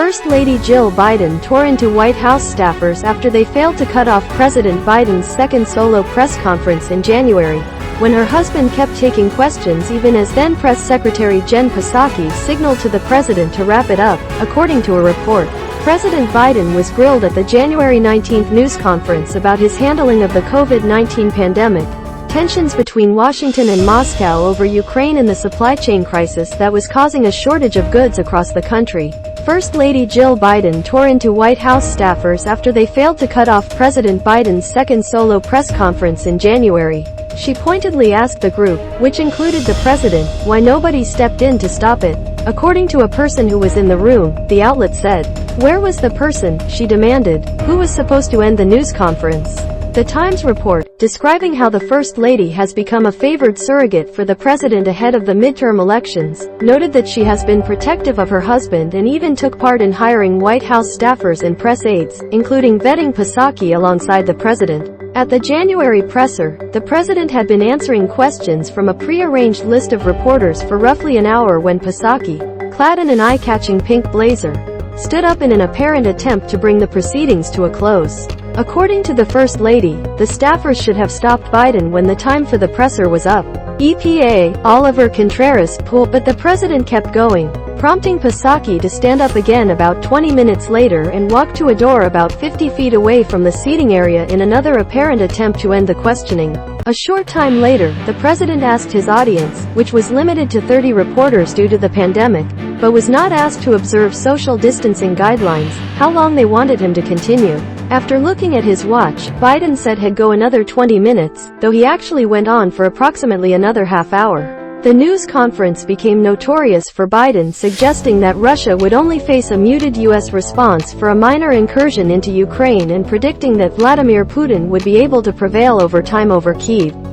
First Lady Jill Biden tore into White House staffers after they failed to cut off President Biden's second solo press conference in January, when her husband kept taking questions even as then Press Secretary Jen Psaki signaled to the president to wrap it up, according to a report. President Biden was grilled at the January 19 news conference about his handling of the COVID-19 pandemic, tensions between Washington and Moscow over Ukraine and the supply chain crisis that was causing a shortage of goods across the country. First Lady Jill Biden tore into White House staffers after they failed to cut off President Biden's second solo press conference in January. She pointedly asked the group, which included the president, why nobody stepped in to stop it. According to a person who was in the room, the outlet said. Where was the person, she demanded, who was supposed to end the news conference? The Times report, describing how the First Lady has become a favored surrogate for the president ahead of the midterm elections, noted that she has been protective of her husband and even took part in hiring White House staffers and press aides, including vetting Psaki alongside the president. At the January presser, the president had been answering questions from a pre-arranged list of reporters for roughly an hour when Psaki, clad in an eye-catching pink blazer, stood up in an apparent attempt to bring the proceedings to a close. According to the First Lady, the staffers should have stopped Biden when the time for the presser was up. EPA, Oliver Contreras pulled, but the president kept going, prompting Psaki to stand up again about 20 minutes later and walk to a door about 50 feet away from the seating area in another apparent attempt to end the questioning. A short time later, the president asked his audience, which was limited to 30 reporters due to the pandemic, but was not asked to observe social distancing guidelines, how long they wanted him to continue. After looking at his watch, Biden said he'd go another 20 minutes, though he actually went on for approximately another half hour. The news conference became notorious for Biden suggesting that Russia would only face a muted U.S. response for a minor incursion into Ukraine and predicting that Vladimir Putin would be able to prevail over time over Kyiv.